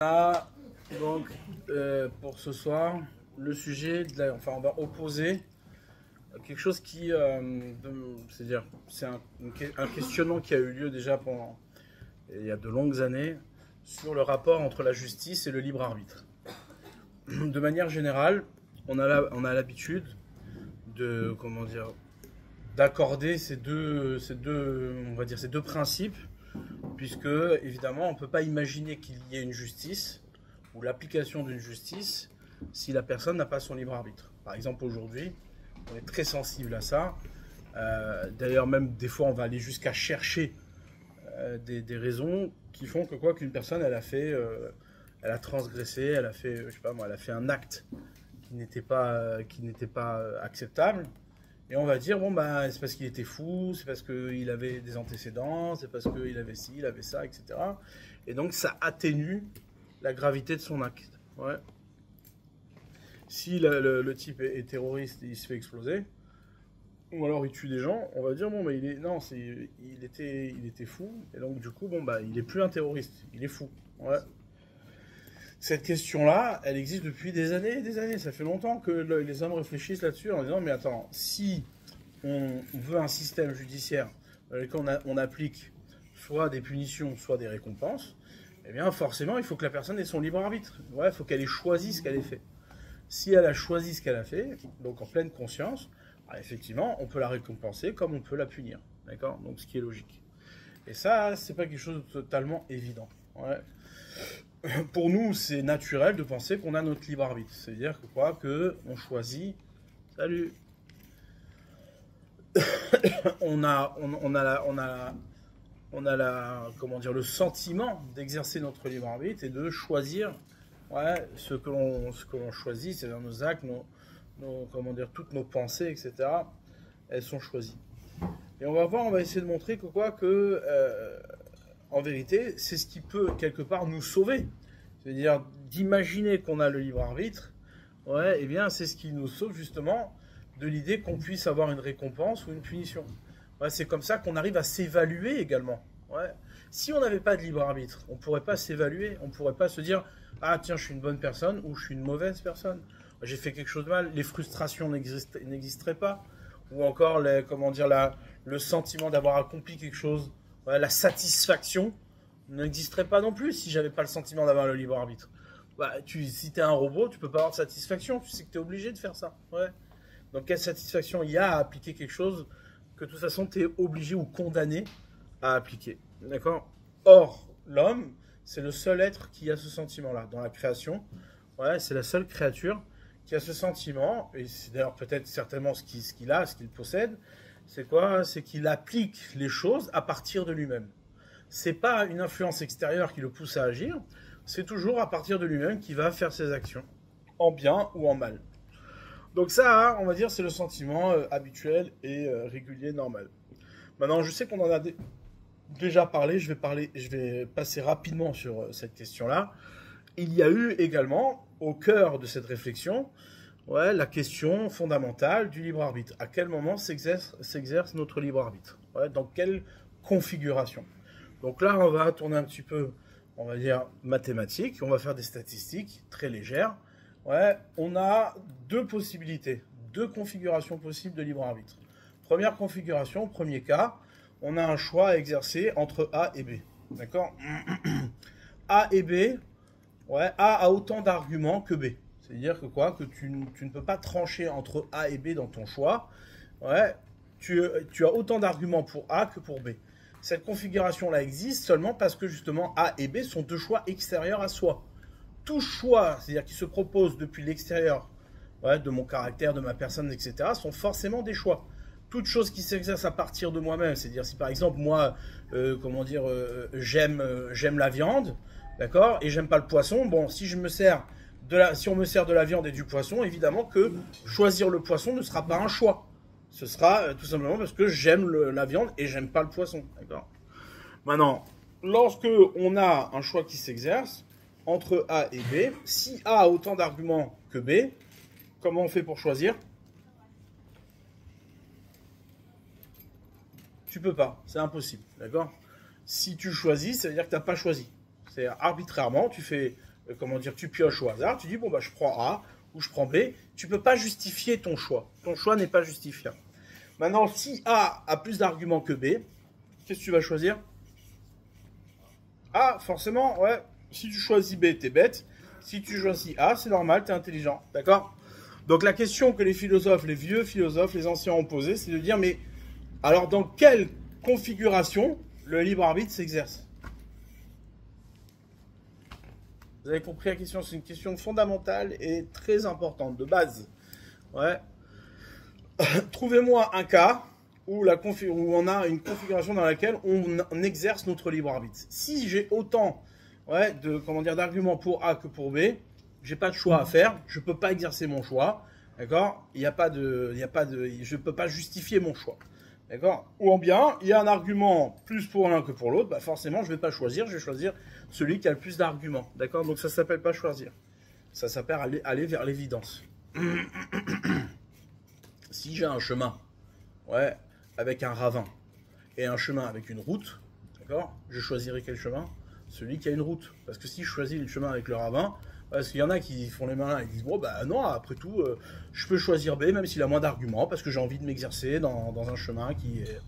Ah, donc, pour ce soir, le sujet, enfin, on va opposer quelque chose qui, c'est-à-dire, c'est un questionnement qui a eu lieu déjà il y a de longues années sur le rapport entre la justice et le libre arbitre. De manière générale, on a l'habitude de, comment dire, d'accorder on va dire, ces deux principes, puisque évidemment, on ne peut pas imaginer qu'il y ait une justice ou l'application d'une justice si la personne n'a pas son libre arbitre. Par exemple, aujourd'hui, on est très sensible à ça. D'ailleurs, même des fois, on va aller jusqu'à chercher des raisons qui font que qu'une personne, elle a transgressé, elle a fait, je sais pas moi, elle a fait un acte qui n'était pas acceptable. Et on va dire, bon, bah, c'est parce qu'il était fou, c'est parce qu'il avait des antécédents, c'est parce qu'il avait ci, il avait ça, etc. Et donc, ça atténue la gravité de son acte. Ouais. Si le type est terroriste et il se fait exploser, ou alors il tue des gens, on va dire, bon, bah, il était fou, et donc, du coup, bon, bah, il est plus un terroriste, il est fou. Ouais. Cette question-là, elle existe depuis des années et des années. Ça fait longtemps que les hommes réfléchissent là-dessus en disant, mais attends, si on veut un système judiciaire dans lequel on applique soit des punitions, soit des récompenses, eh bien forcément, il faut que la personne ait son libre arbitre. Ouais, il faut qu'elle ait choisi ce qu'elle ait fait. Si elle a choisi ce qu'elle a fait, donc en pleine conscience, alors effectivement, on peut la récompenser comme on peut la punir. D'accord? Donc ce qui est logique. Et ça, c'est pas quelque chose de totalement évident. Ouais. Pour nous, c'est naturel de penser qu'on a notre libre arbitre. C'est-à-dire que on choisit. Salut. on a comment dire, le sentiment d'exercer notre libre arbitre et de choisir, ouais, ce que l'on choisit, c'est-à-dire nos actes, comment dire, toutes nos pensées, etc. Elles sont choisies. Et on va essayer de montrer en vérité, c'est ce qui peut quelque part nous sauver. C'est-à-dire d'imaginer qu'on a le libre arbitre, ouais, eh bien c'est ce qui nous sauve justement de l'idée qu'on puisse avoir une récompense ou une punition. Ouais, c'est comme ça qu'on arrive à s'évaluer également. Ouais. Si on n'avait pas de libre arbitre, on ne pourrait pas s'évaluer, on ne pourrait pas se dire « Ah tiens, je suis une bonne personne » ou « Je suis une mauvaise personne ». J'ai fait quelque chose de mal, les frustrations n'existeraient pas. Ou encore le sentiment d'avoir accompli quelque chose, ouais, la satisfaction n'existerait pas non plus si j'avais pas le sentiment d'avoir le libre arbitre. Bah, si tu es un robot, tu peux pas avoir de satisfaction, tu sais que tu es obligé de faire ça. Ouais. Donc quelle satisfaction il y a à appliquer quelque chose que de toute façon tu es obligé ou condamné à appliquer. D'accord? Or, l'homme, c'est le seul être qui a ce sentiment-là. Dans la création, ouais, c'est la seule créature qui a ce sentiment, et c'est d'ailleurs peut-être certainement ce qu'il possède, c'est quoi? C'est qu'il applique les choses à partir de lui-même. C'est pas une influence extérieure qui le pousse à agir, c'est toujours à partir de lui-même qu'il va faire ses actions, en bien ou en mal. Donc ça, on va dire, c'est le sentiment habituel et régulier, normal. Maintenant, je sais qu'on en a déjà parlé, je vais passer rapidement sur cette question-là. Il y a eu également, au cœur de cette réflexion, ouais, la question fondamentale du libre arbitre. À quel moment s'exerce notre libre arbitre? Ouais, dans quelle configuration? Donc là, on va tourner un petit peu, on va dire, mathématiques. On va faire des statistiques très légères. Ouais, on a deux possibilités, deux configurations possibles de libre arbitre. Première configuration, premier cas, on a un choix à exercer entre A et B. D'accord? A et B, ouais, A a autant d'arguments que B. C'est-à-dire que tu ne peux pas trancher entre A et B dans ton choix. Ouais, tu as autant d'arguments pour A que pour B. Cette configuration-là existe seulement parce que justement A et B sont deux choix extérieurs à soi. Tout choix, c'est-à-dire qui se propose depuis l'extérieur, ouais, de mon caractère, de ma personne, etc., sont forcément des choix. Toute chose qui s'exerce à partir de moi-même, c'est-à-dire si par exemple moi, j'aime la viande, d'accord, et j'aime pas le poisson, bon, si on me sert de la viande et du poisson, évidemment que choisir le poisson ne sera pas un choix. Ce sera tout simplement parce que j'aime la viande et j'aime pas le poisson, d'accord. Maintenant, lorsque on a un choix qui s'exerce entre A et B, si A a autant d'arguments que B, comment on fait pour choisir? Tu peux pas, c'est impossible, d'accord? Si tu choisis, ça veut dire que tu n'as pas choisi. C'est arbitrairement, tu fais comment dire, tu pioches au hasard, tu dis, bon, bah, je prends A ou je prends B. Tu ne peux pas justifier ton choix. Ton choix n'est pas justifiable. Maintenant, si A a plus d'arguments que B, qu'est-ce que tu vas choisir? A, forcément, ouais. Si tu choisis B, t'es bête. Si tu choisis A, c'est normal, t'es intelligent. D'accord? Donc la question que les philosophes, les vieux philosophes, les anciens ont posée, c'est de dire, mais alors dans quelle configuration le libre arbitre s'exerce? Vous avez compris la question? C'est une question fondamentale et très importante, de base. Ouais. Trouvez-moi un cas où on a une configuration dans laquelle on exerce notre libre arbitre. Si j'ai autant d'arguments pour A que pour B, j'ai pas de choix à faire, je peux pas exercer mon choix, d'accord? Je peux pas justifier mon choix, d'accord? Ou bien, il y a un argument plus pour l'un que pour l'autre, bah forcément, je vais pas choisir, je vais choisir celui qui a le plus d'arguments, d'accord? Donc ça s'appelle pas choisir, ça s'appelle aller vers l'évidence. Si j'ai un chemin, ouais, avec un ravin et un chemin avec une route, d'accord? Je choisirai quel chemin? Celui qui a une route. Parce que si je choisis le chemin avec le ravin, parce qu'il y en a qui font les malins et disent, bon, bah non, après tout, je peux choisir B, même s'il a moins d'arguments, parce que j'ai envie de m'exercer dans un chemin qui est...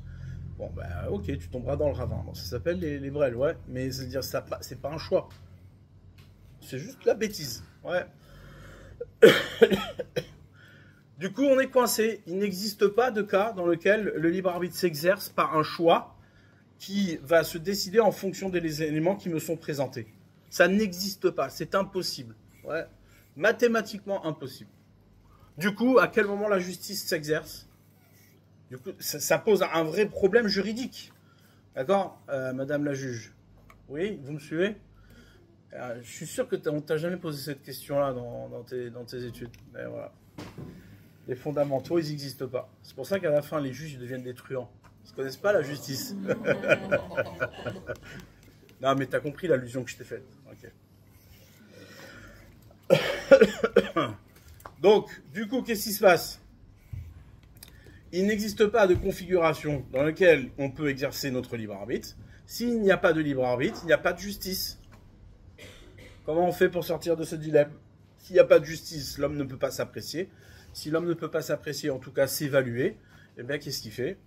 Bon, bah ok, tu tomberas dans le ravin. Donc, ça s'appelle les brels, ouais, mais c'est-à-dire, c'est pas un choix. C'est juste la bêtise, ouais. Du coup, on est coincé. Il n'existe pas de cas dans lequel le libre arbitre s'exerce par un choix qui va se décider en fonction des éléments qui me sont présentés. Ça n'existe pas, c'est impossible. Ouais. Mathématiquement impossible. Du coup, à quel moment la justice s'exerce? Du coup, ça pose un vrai problème juridique. D'accord, madame la juge? Oui, vous me suivez? Je suis sûr que on ne t'a jamais posé cette question-là dans tes études. Mais voilà. Les fondamentaux, ils n'existent pas. C'est pour ça qu'à la fin, les juges ils deviennent des truands. Ils ne connaissent pas la justice. Non, mais tu as compris l'allusion que je t'ai faite. Okay. Donc, du coup, qu'est-ce qui se passe? Il n'existe pas de configuration dans laquelle on peut exercer notre libre arbitre. S'il n'y a pas de libre arbitre, il n'y a pas de justice. Comment on fait pour sortir de ce dilemme? S'il n'y a pas de justice, l'homme ne peut pas s'apprécier. Si l'homme ne peut pas s'apprécier, en tout cas s'évaluer, eh bien, qu'est-ce qu'il fait?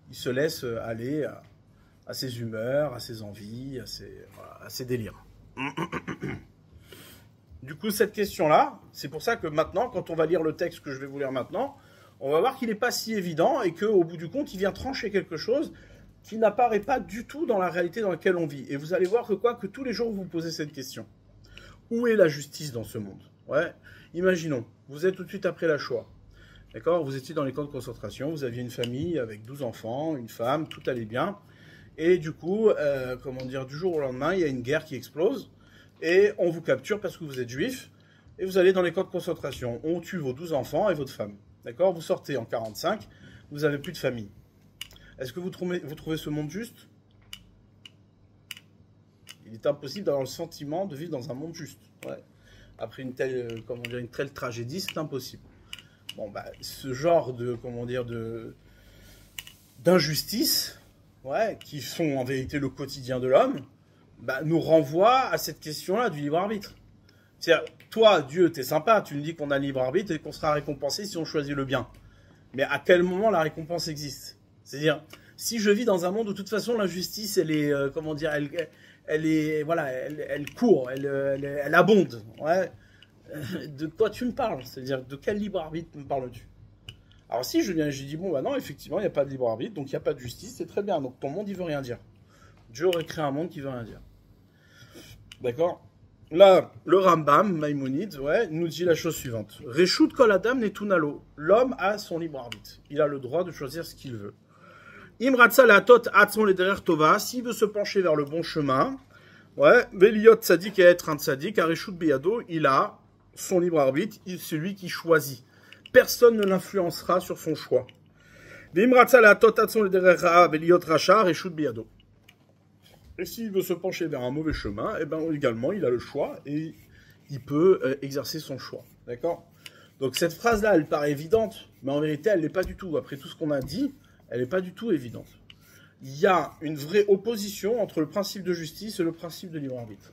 Il se laisse aller à ses humeurs, à ses envies, à ses délires. Du coup, cette question-là, c'est pour ça que maintenant, quand on va lire le texte que je vais vous lire maintenant, on va voir qu'il n'est pas si évident et qu'au bout du compte, il vient trancher quelque chose qui n'apparaît pas du tout dans la réalité dans laquelle on vit. Et vous allez voir que tous les jours, vous vous posez cette question. Où est la justice dans ce monde? Ouais. Imaginons, vous êtes tout de suite après la Shoah. D'accord? Vous étiez dans les camps de concentration, vous aviez une famille avec 12 enfants, une femme, tout allait bien. Et du coup, du jour au lendemain, il y a une guerre qui explose et on vous capture parce que vous êtes juif et vous allez dans les camps de concentration. On tue vos 12 enfants et votre femme. D'accord? Vous sortez en 1945, vous n'avez plus de famille. Est-ce que vous trouvez ce monde juste? Il est impossible d'avoir le sentiment de vivre dans un monde juste. Ouais. Après une telle tragédie, c'est impossible. Bon, bah, ce genre d'injustices, ouais, qui sont en vérité le quotidien de l'homme, bah, nous renvoie à cette question-là du libre arbitre. C'est-à-dire, toi, Dieu, t'es sympa, tu nous dis qu'on a le libre arbitre et qu'on sera récompensé si on choisit le bien. Mais à quel moment la récompense existe? C'est-à-dire, si je vis dans un monde où de toute façon l'injustice, elle est, elle court, elle abonde. Ouais. De quoi tu me parles? C'est-à-dire, de quel libre arbitre me parles-tu? Alors si je dis, bon, bah non, effectivement, il n'y a pas de libre arbitre, donc il n'y a pas de justice, c'est très bien. Donc ton monde, il veut rien dire. Dieu aurait créé un monde qui veut rien dire. D'accord? Là, le Rambam, Maïmonide, ouais, nous dit la chose suivante. Reshut kol adam netunalo. L'homme a son libre arbitre. Il a le droit de choisir ce qu'il veut. Imratza le'atot atzmo lederer tova. S'il veut se pencher vers le bon chemin, ouais, veliot tzadik et être un tzadik, areshut beyado, il a son libre arbitre, c'est lui qui choisit. Personne ne l'influencera sur son choix. Imratza le'atot atzmo lederer ra'a veliot racha, areshut beyado. Et s'il veut se pencher vers un mauvais chemin, eh ben également, il a le choix et il peut exercer son choix. D'accord? Donc cette phrase-là, elle paraît évidente, mais en vérité, elle n'est pas du tout. Après tout ce qu'on a dit, elle n'est pas du tout évidente. Il y a une vraie opposition entre le principe de justice et le principe de libre arbitre.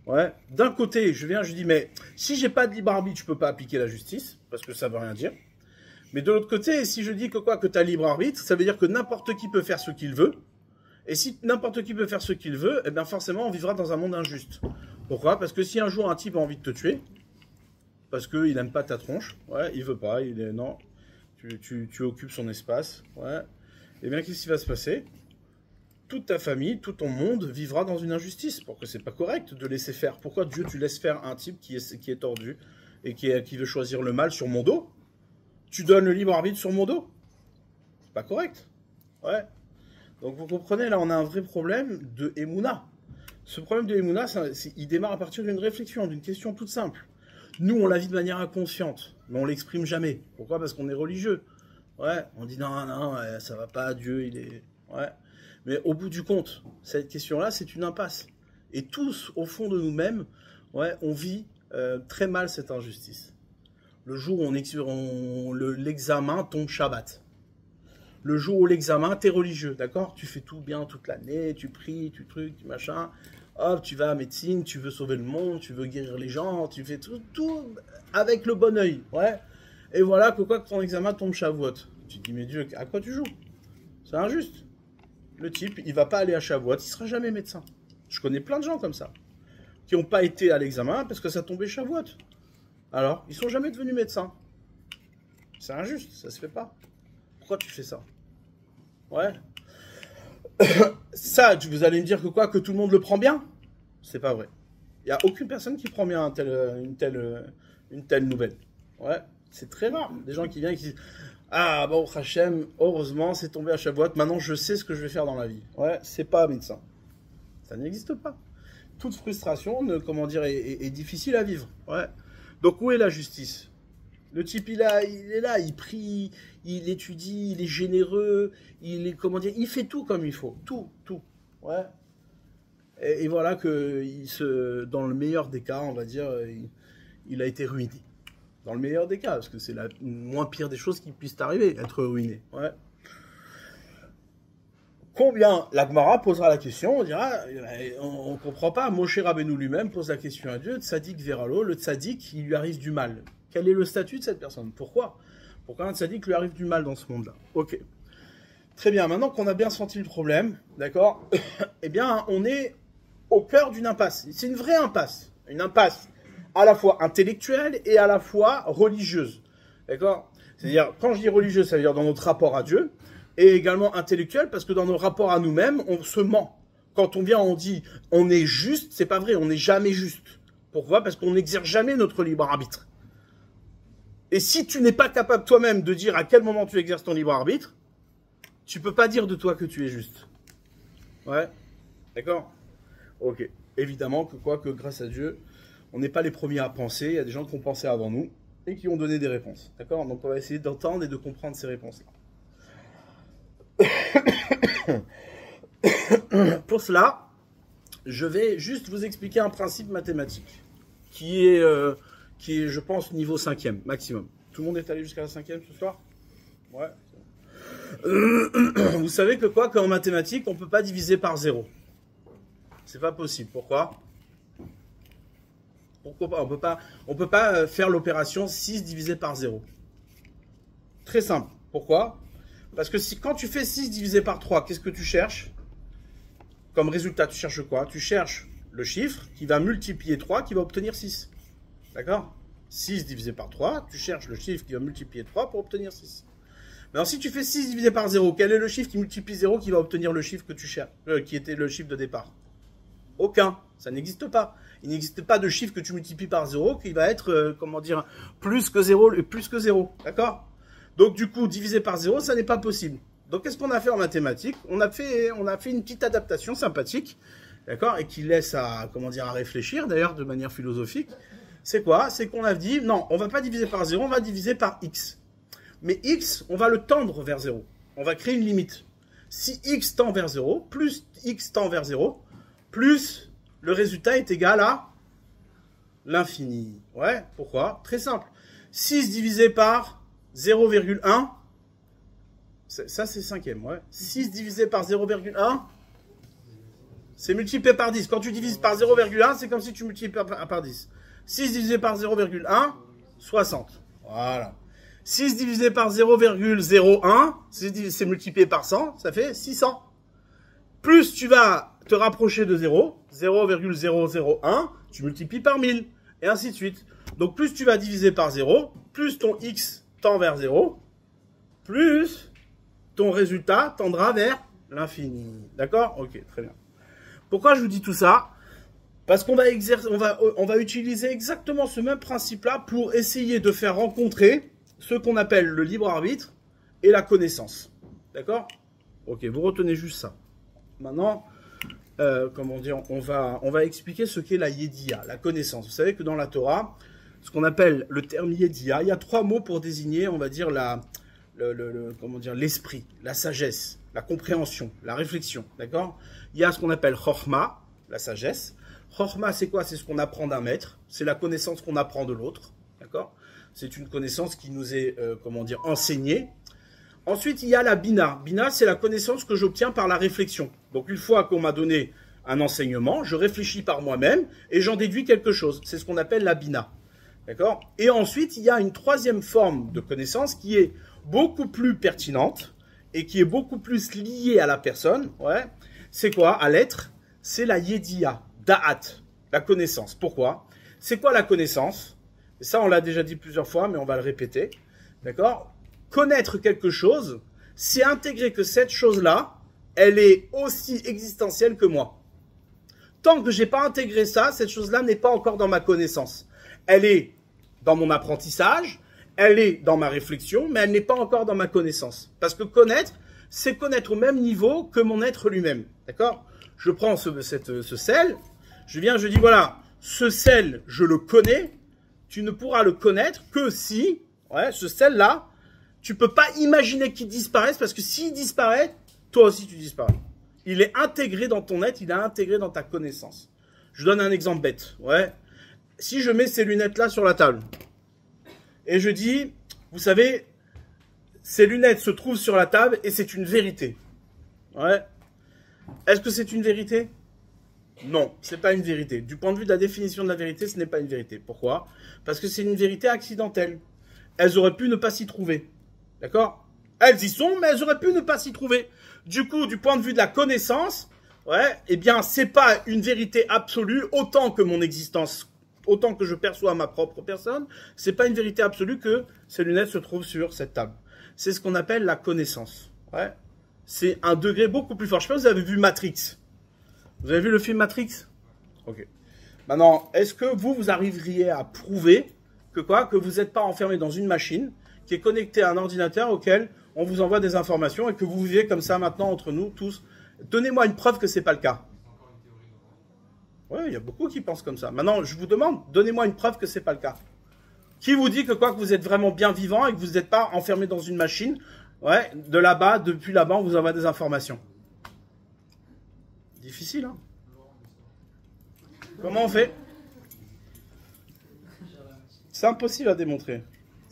Ouais. D'un côté, je dis, mais si j'ai pas de libre arbitre, je peux pas appliquer la justice, parce que ça veut rien dire. Mais de l'autre côté, si je dis que tu as libre arbitre, ça veut dire que n'importe qui peut faire ce qu'il veut. Et si n'importe qui peut faire ce qu'il veut, eh bien forcément, on vivra dans un monde injuste. Pourquoi? Parce que si un jour un type a envie de te tuer, parce qu'il n'aime pas ta tronche, ouais, il veut pas, non, tu occupes son espace, ouais. Eh bien, qu'est-ce qui va se passer? Toute ta famille, tout ton monde vivra dans une injustice. Parce que c'est pas correct de laisser faire. Pourquoi Dieu, tu laisses faire un type qui est tordu et qui veut choisir le mal sur mon dos? Tu donnes le libre arbitre sur mon dos? C'est pas correct. Ouais. Donc vous comprenez, là, on a un vrai problème de Emouna. Ce problème de Emouna, il démarre à partir d'une réflexion, d'une question toute simple. Nous, on la vit de manière inconsciente, mais on l'exprime jamais. Pourquoi? Parce qu'on est religieux. Ouais, on dit non, non, ouais, ça va pas, Dieu, il est... Ouais. Mais au bout du compte, cette question-là, c'est une impasse. Et tous, au fond de nous-mêmes, ouais, on vit très mal cette injustice. Le jour où l'examen tombe Shabbat. Le jour où l'examen, t'es religieux, d'accord? Tu fais tout bien toute l'année, tu pries, tu trucs, tu machin. Hop, tu vas à médecine, tu veux sauver le monde, tu veux guérir les gens, tu fais tout avec le bon œil, ouais. Et voilà que ton examen tombe Shavuot. Tu te dis, mais Dieu, à quoi tu joues? C'est injuste. Le type, il va pas aller à Shavuot, il sera jamais médecin. Je connais plein de gens comme ça, qui n'ont pas été à l'examen parce que ça tombait Shavuot. Alors, ils sont jamais devenus médecins. C'est injuste, ça se fait pas. Pourquoi tu fais ça? Ouais. Ça, vous allez me dire que tout le monde le prend bien? C'est pas vrai. Il n'y a aucune personne qui prend bien une telle nouvelle. Ouais, c'est très rare. Des gens qui viennent et qui disent, ah bon, Hachem, heureusement, c'est tombé à Shavuot, maintenant je sais ce que je vais faire dans la vie. Ouais, c'est pas médecin. Ça n'existe pas. Toute frustration, est difficile à vivre. Ouais. Donc où est la justice? Le type, il est là, il prie, il étudie, il est généreux, il fait tout comme il faut. Tout. Ouais. Et voilà que dans le meilleur des cas, on va dire, il a été ruiné. Dans le meilleur des cas, parce que c'est la moins pire des choses qui puissent arriver, être ruiné. Ouais. Combien? La Gemara posera la question, on dira, on ne comprend pas. Moshe Rabbeinu lui-même pose la question à Dieu, Tzadik Veralo, le Tzadik, il lui arrive du mal. Quel est le statut de cette personne? Pourquoi un Tzadik lui arrive du mal dans ce monde-là? Ok. Très bien, maintenant qu'on a bien senti le problème, d'accord, eh bien, on est au cœur d'une impasse. C'est une vraie impasse. Une impasse à la fois intellectuelle et à la fois religieuse. D'accord? C'est-à-dire, quand je dis religieuse, ça veut dire dans notre rapport à Dieu, et également intellectuelle, parce que dans nos rapports à nous-mêmes, on se ment. Quand on vient, on dit, on est juste, c'est pas vrai, on n'est jamais juste. Pourquoi? Parce qu'on n'exerce jamais notre libre arbitre. Et si tu n'es pas capable toi-même de dire à quel moment tu exerces ton libre arbitre, tu peux pas dire de toi que tu es juste. Ouais? D'accord? Ok. Évidemment que grâce à Dieu, on n'est pas les premiers à penser, il y a des gens qui ont pensé avant nous et qui ont donné des réponses. D'accord? Donc on va essayer d'entendre et de comprendre ces réponses-là. Pour cela, je vais juste vous expliquer un principe mathématique qui est, je pense, niveau 5e, maximum. Tout le monde est allé jusqu'à la 5e ce soir? Ouais. Vous savez qu'en mathématiques, on ne peut pas diviser par 0. C'est pas possible. Pourquoi pas? On peut pas faire l'opération 6 divisé par 0. Très simple. Pourquoi? Parce que quand tu fais 6 divisé par 3, qu'est-ce que tu cherches? Comme résultat, tu cherches quoi? Tu cherches le chiffre qui va multiplier 3, qui va obtenir 6. D'accord? 6 divisé par 3, tu cherches le chiffre qui va multiplier 3 pour obtenir 6. Maintenant, si tu fais 6 divisé par 0, quel est le chiffre qui multiplie 0 qui va obtenir le chiffre que tu cherches, qui était le chiffre de départ? Aucun. Ça n'existe pas. Il n'existe pas de chiffre que tu multiplies par 0 qui va être, plus que 0 et plus que 0. D'accord? Donc, du coup, diviser par 0, ça n'est pas possible. Donc, qu'est-ce qu'on a fait en mathématiques? On a fait une petite adaptation sympathique, d'accord? Et qui laisse à réfléchir, d'ailleurs, de manière philosophique. C'est quoi? C'est qu'on a dit, non, on ne va pas diviser par 0, on va diviser par x. Mais x, on va le tendre vers 0. On va créer une limite. Si x tend vers 0, plus x tend vers 0, plus le résultat est égal à l'infini. Ouais, pourquoi? Très simple. 6 divisé par 0,1, ça c'est 5e, ouais. 6 divisé par 0,1, c'est multiplié par 10. Quand tu divises par 0,1, c'est comme si tu multiplies par 10. 6 divisé par 0,1, 60. Voilà. 6 divisé par 0,01, c'est multiplié par 100, ça fait 600. Plus tu vas te rapprocher de 0, 0,001, tu multiplies par 1000, et ainsi de suite. Donc plus tu vas diviser par 0, plus ton x tend vers 0, plus ton résultat tendra vers l'infini. D'accord? Ok, très bien. Pourquoi je vous dis tout ça? Parce qu'on va utiliser exactement ce même principe-là pour essayer de faire rencontrer ce qu'on appelle le libre arbitre et la connaissance. D'accord? Ok, vous retenez juste ça. Maintenant, comment dire, on va expliquer ce qu'est la yédia, la connaissance. Vous savez que dans la Torah, ce qu'on appelle le terme yédia, il y a 3 mots pour désigner, on va dire, comment dire, l'esprit, la sagesse, la compréhension, la réflexion. D'accord? Il y a ce qu'on appelle chokhma, la sagesse. Chokhma, c'est quoi? C'est ce qu'on apprend d'un maître. C'est la connaissance qu'on apprend de l'autre. D'accord? C'est une connaissance qui nous est, comment dire, enseignée. Ensuite, il y a la bina. Bina, c'est la connaissance que j'obtiens par la réflexion. Donc, une fois qu'on m'a donné un enseignement, je réfléchis par moi-même et j'en déduis quelque chose. C'est ce qu'on appelle la bina. D'accord? Et ensuite, il y a une troisième forme de connaissance qui est beaucoup plus pertinente et qui est beaucoup plus liée à la personne. Ouais. C'est quoi? À l'être. C'est la yédia. Da'at, la connaissance. Pourquoi? C'est quoi la connaissance? Et ça, on l'a déjà dit plusieurs fois, mais on va le répéter. D'accord? Connaître quelque chose, c'est intégrer que cette chose-là, elle est aussi existentielle que moi. Tant que je n'ai pas intégré ça, cette chose-là n'est pas encore dans ma connaissance. Elle est dans mon apprentissage, elle est dans ma réflexion, mais elle n'est pas encore dans ma connaissance. Parce que connaître, c'est connaître au même niveau que mon être lui-même. D'accord? Je prends ce sel, je dis voilà, ce sel, je le connais, tu ne pourras le connaître que si, ouais, ce sel-là, tu peux pas imaginer qu'il disparaisse parce que s'il disparaît, toi aussi tu disparais. Il est intégré dans ton être, il est intégré dans ta connaissance. Je donne un exemple bête, ouais. Si je mets ces lunettes-là sur la table et je dis, vous savez, ces lunettes se trouvent sur la table et c'est une vérité. Ouais. Est-ce que c'est une vérité? Non, c'est pas une vérité. Du point de vue de la définition de la vérité, ce n'est pas une vérité. Pourquoi? Parce que c'est une vérité accidentelle. Elles auraient pu ne pas s'y trouver. D'accord? Elles y sont, mais elles auraient pu ne pas s'y trouver. Du coup, du point de vue de la connaissance, ouais, eh bien, c'est pas une vérité absolue autant que mon existence, autant que je perçois ma propre personne. C'est pas une vérité absolue que ces lunettes se trouvent sur cette table. C'est ce qu'on appelle la connaissance. Ouais. C'est un degré beaucoup plus fort. Je sais pas si vous avez vu Matrix. Vous avez vu le film Matrix? Ok. Maintenant, est-ce que vous arriveriez à prouver que vous n'êtes pas enfermé dans une machine qui est connectée à un ordinateur auquel on vous envoie des informations et que vous vivez comme ça maintenant entre nous tous? Donnez-moi une preuve que ce n'est pas le cas. Oui, il y a beaucoup qui pensent comme ça. Maintenant, je vous demande, donnez-moi une preuve que ce n'est pas le cas. Qui vous dit que vous êtes vraiment bien vivant et que vous n'êtes pas enfermé dans une machine? Ouais, de là-bas, depuis là-bas, on vous envoie des informations. Difficile, hein? Comment on fait? C'est impossible à démontrer,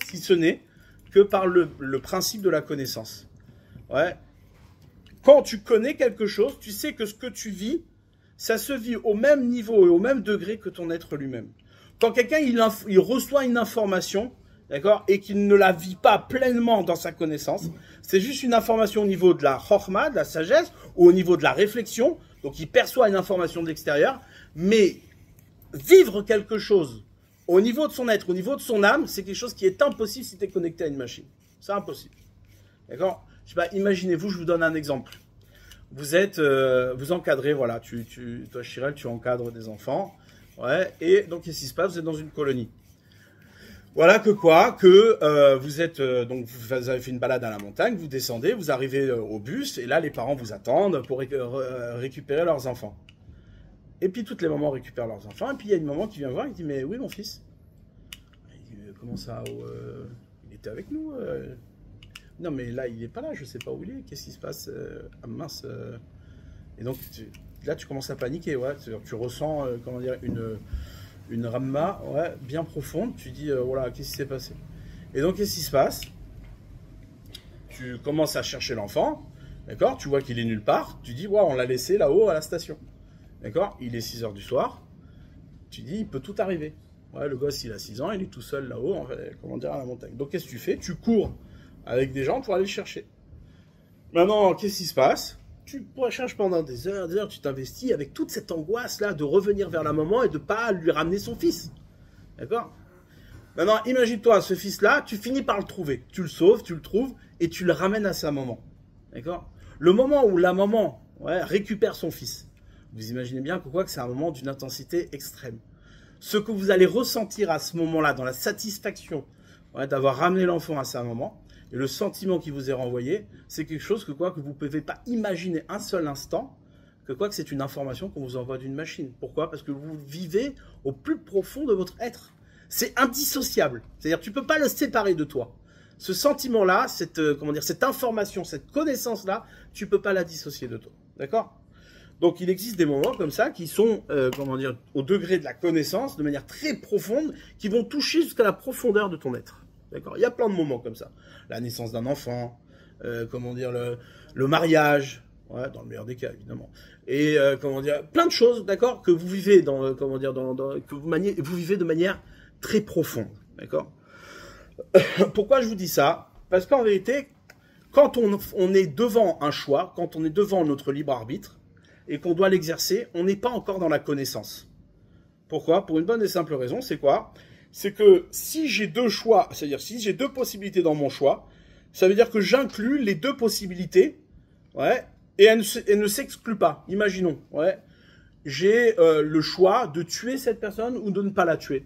si ce n'est que par le principe de la connaissance. Ouais. Quand tu connais quelque chose, tu sais que ce que tu vis, ça se vit au même niveau et au même degré que ton être lui-même. Quand quelqu'un il reçoit une information, d'accord, et qu'il ne la vit pas pleinement dans sa connaissance, c'est juste une information au niveau de la chokhma, de la sagesse, ou au niveau de la réflexion. Donc il perçoit une information de l'extérieur, mais vivre quelque chose au niveau de son être, au niveau de son âme, c'est quelque chose qui est impossible si tu es connecté à une machine. C'est impossible. D'accord? Je sais pas, imaginez-vous, je vous donne un exemple. Vous encadrez, voilà, toi Chirel, tu encadres des enfants, ouais, et donc qu'est-ce qui se passe? Vous êtes dans une colonie. Voilà donc vous avez fait une balade à la montagne, vous descendez, vous arrivez au bus, et là les parents vous attendent pour récupérer leurs enfants. Et puis toutes les mamans récupèrent leurs enfants, et puis il y a une maman qui vient voir et qui dit, mais oui mon fils. Il dit, comment ça, il était avec nous Non mais là il n'est pas là, je ne sais pas où il est, qu'est-ce qui se passe? Ah mince. Et donc là tu commences à paniquer, ouais, tu ressens, comment dire, une ramma, ouais, bien profonde, tu dis, voilà, qu'est-ce qui s'est passé? Et donc, qu'est-ce qui se passe? Tu commences à chercher l'enfant, d'accord? Tu vois qu'il est nulle part, tu dis, ouais, on l'a laissé là-haut à la station. D'accord? Il est 6 heures du soir. Tu dis, il peut tout arriver. Ouais, le gosse, il a 6 ans, il est tout seul là-haut, comment dire, à la montagne. Donc, qu'est-ce que tu fais? Tu cours avec des gens pour aller le chercher. Maintenant, qu'est-ce qui se passe? Tu recherches pendant des heures, tu t'investis avec toute cette angoisse-là de revenir vers la maman et de ne pas lui ramener son fils. D'accord? Maintenant, imagine-toi, ce fils-là, tu finis par le trouver. Tu le sauves, tu le trouves et tu le ramènes à sa maman. D'accord? Le moment où la maman récupère son fils, vous imaginez bien que c'est un moment d'une intensité extrême. Ce que vous allez ressentir à ce moment-là, dans la satisfaction d'avoir ramené l'enfant à sa maman, et le sentiment qui vous est renvoyé, c'est quelque chose que vous ne pouvez pas imaginer un seul instant, que c'est une information qu'on vous envoie d'une machine. Pourquoi? Parce que vous vivez au plus profond de votre être. C'est indissociable. C'est-à-dire tu ne peux pas le séparer de toi. Ce sentiment-là, cette information, cette connaissance-là, tu ne peux pas la dissocier de toi. D'accord? Donc il existe des moments comme ça qui sont, au degré de la connaissance, de manière très profonde, qui vont toucher jusqu'à la profondeur de ton être. D'accord? Il y a plein de moments comme ça. La naissance d'un enfant, le mariage, dans le meilleur des cas évidemment. Et plein de choses, d'accord, que vous vivez vous vivez de manière très profonde, d'accord? Pourquoi je vous dis ça? Parce qu'en vérité, quand on est devant un choix, quand on est devant notre libre arbitre et qu'on doit l'exercer, on n'est pas encore dans la connaissance. Pourquoi? Pour une bonne et simple raison, c'est quoi? C'est que si j'ai deux choix, c'est-à-dire si j'ai deux possibilités dans mon choix, ça veut dire que j'inclus les deux possibilités, et elles ne s'excluent pas. Imaginons, j'ai le choix de tuer cette personne ou de ne pas la tuer.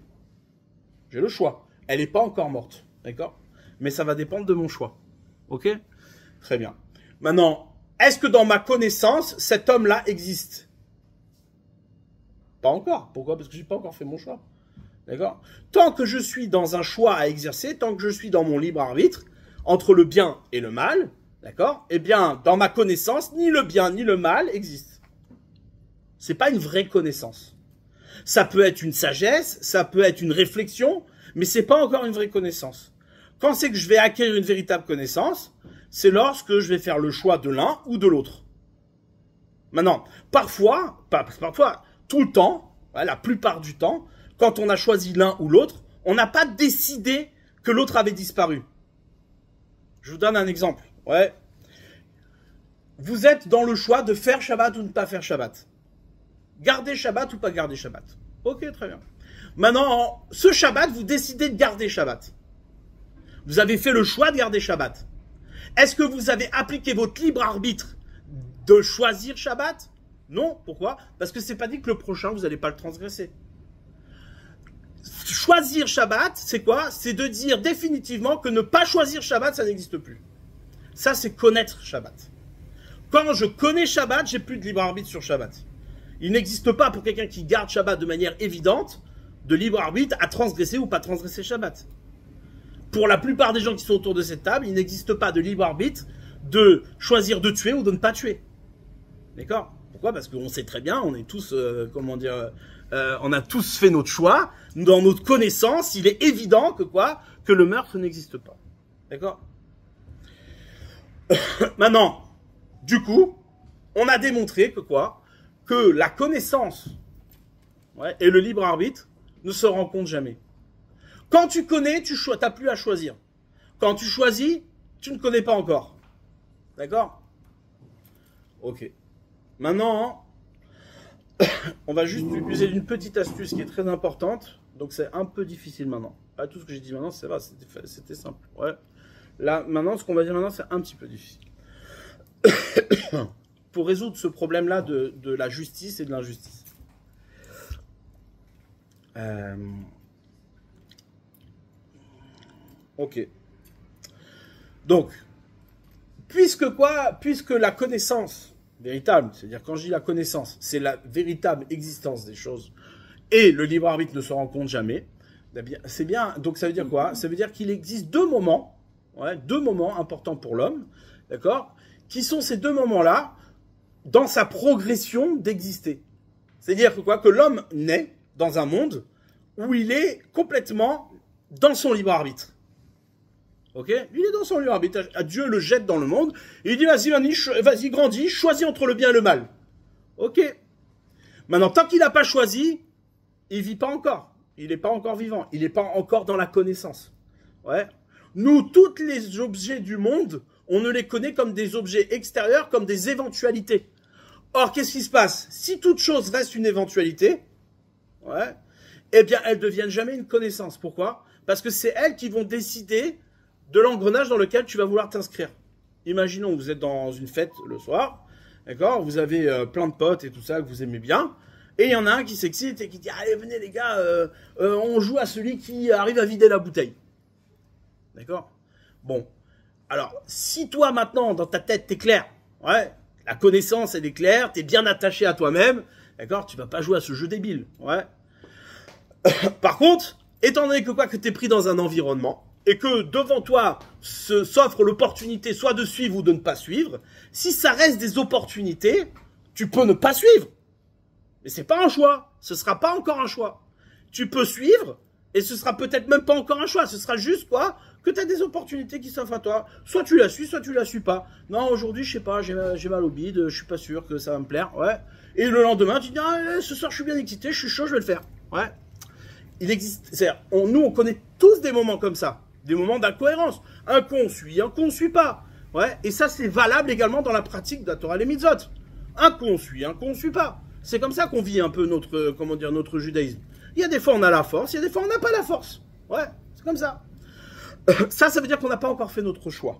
J'ai le choix. Elle n'est pas encore morte, d'accord? Mais ça va dépendre de mon choix, ok? Très bien. Maintenant, est-ce que dans ma connaissance, cet homme-là existe? Pas encore. Pourquoi? Parce que je n'ai pas encore fait mon choix. D'accord? Tant que je suis dans un choix à exercer, tant que je suis dans mon libre arbitre, entre le bien et le mal, d'accord? Eh bien, dans ma connaissance, ni le bien ni le mal existent. C'est pas une vraie connaissance. Ça peut être une sagesse, ça peut être une réflexion, mais c'est pas encore une vraie connaissance. Quand c'est que je vais acquérir une véritable connaissance, c'est lorsque je vais faire le choix de l'un ou de l'autre. Maintenant, parfois, tout le temps, la plupart du temps, quand on a choisi l'un ou l'autre, on n'a pas décidé que l'autre avait disparu. Je vous donne un exemple. Vous êtes dans le choix de faire Shabbat ou de ne pas faire Shabbat. Garder Shabbat ou pas garder Shabbat. Ok, très bien. Maintenant, ce Shabbat, vous décidez de garder Shabbat. Vous avez fait le choix de garder Shabbat. Est-ce que vous avez appliqué votre libre arbitre de choisir Shabbat? Non. Pourquoi? Parce que c'est pas dit que le prochain, vous n'allez pas le transgresser. Choisir Shabbat, c'est quoi? C'est de dire définitivement que ne pas choisir Shabbat, ça n'existe plus. Ça, c'est connaître Shabbat. Quand je connais Shabbat, j'ai plus de libre arbitre sur Shabbat. Il n'existe pas pour quelqu'un qui garde Shabbat de manière évidente de libre arbitre à transgresser ou pas transgresser Shabbat. Pour la plupart des gens qui sont autour de cette table, il n'existe pas de libre arbitre de choisir de tuer ou de ne pas tuer. D'accord? Pourquoi? Parce qu'on sait très bien, on est tous, on a tous fait notre choix. Dans notre connaissance, il est évident que le meurtre n'existe pas. D'accord? Maintenant, du coup, on a démontré que la connaissance et le libre arbitre ne se rencontrent jamais. Quand tu connais, tu n'as plus à choisir. Quand tu choisis, tu ne connais pas encore. D'accord? Ok. Maintenant, on va juste utiliser une petite astuce qui est très importante. Donc c'est un peu difficile maintenant. Pas tout ce que j'ai dit maintenant, ça va, c'était simple. Là, maintenant, ce qu'on va dire maintenant, c'est un petit peu difficile. Pour résoudre ce problème-là de la justice et de l'injustice. Ok. Donc, puisque la connaissance véritable, c'est-à-dire quand je dis la connaissance, c'est la véritable existence des choses, et le libre arbitre ne se rencontre jamais, c'est bien. Donc ça veut dire quoi? Ça veut dire qu'il existe deux moments importants pour l'homme, d'accord, qui sont ces deux moments-là dans sa progression d'exister. C'est-à-dire que l'homme naît dans un monde où il est complètement dans son libre arbitre. Ok? Il est dans son libre arbitre. Dieu le jette dans le monde et il dit vas-y, grandis, choisis entre le bien et le mal. Ok? Maintenant, tant qu'il n'a pas choisi, il vit pas encore. Il n'est pas encore vivant. Il n'est pas encore dans la connaissance. Ouais. Nous, tous les objets du monde, on ne les connaît comme des objets extérieurs, comme des éventualités. Or, qu'est-ce qui se passe? Si toute chose reste une éventualité, ouais, eh bien, elles ne deviennent jamais une connaissance. Pourquoi? Parce que c'est elles qui vont décider de l'engrenage dans lequel tu vas vouloir t'inscrire. Imaginons que vous êtes dans une fête le soir, d'accord? Vous avez plein de potes et tout ça que vous aimez bien. Et il y en a un qui s'excite et qui dit « Allez, venez les gars, on joue à celui qui arrive à vider la bouteille. » D'accord? Bon. Alors, si toi, maintenant, dans ta tête, t'es clair, ouais, la connaissance, elle est claire, t'es bien attaché à toi-même, d'accord? Tu vas pas jouer à ce jeu débile, ouais. Par contre, étant donné que quoi, que t'es pris dans un environnement, et que devant toi s'offre l'opportunité soit de suivre ou de ne pas suivre, si ça reste des opportunités, tu peux ne pas suivre. Mais c'est pas un choix. Ce sera pas encore un choix. Tu peux suivre et ce sera peut-être même pas encore un choix. Ce sera juste quoi? Que tu as des opportunités qui s'offrent à toi. Soit tu la suis, soit tu la suis pas. Non, aujourd'hui, je sais pas, j'ai mal au bide, je suis pas sûr que ça va me plaire. Ouais. Et le lendemain, tu dis, ah, ce soir, je suis bien excité, je suis chaud, je vais le faire. Ouais. Il existe, c'est-à-dire, nous, on connaît tous des moments comme ça. Des moments d'incohérence. Un coup, on suit, un coup, on suit pas. Ouais. Et ça, c'est valable également dans la pratique de la Torah et les mitzvot. Un coup, on suit, un coup, on suit pas. C'est comme ça qu'on vit un peu notre, comment dire, notre judaïsme. Il y a des fois on a la force, il y a des fois on n'a pas la force. Ouais, c'est comme ça. Ça veut dire qu'on n'a pas encore fait notre choix.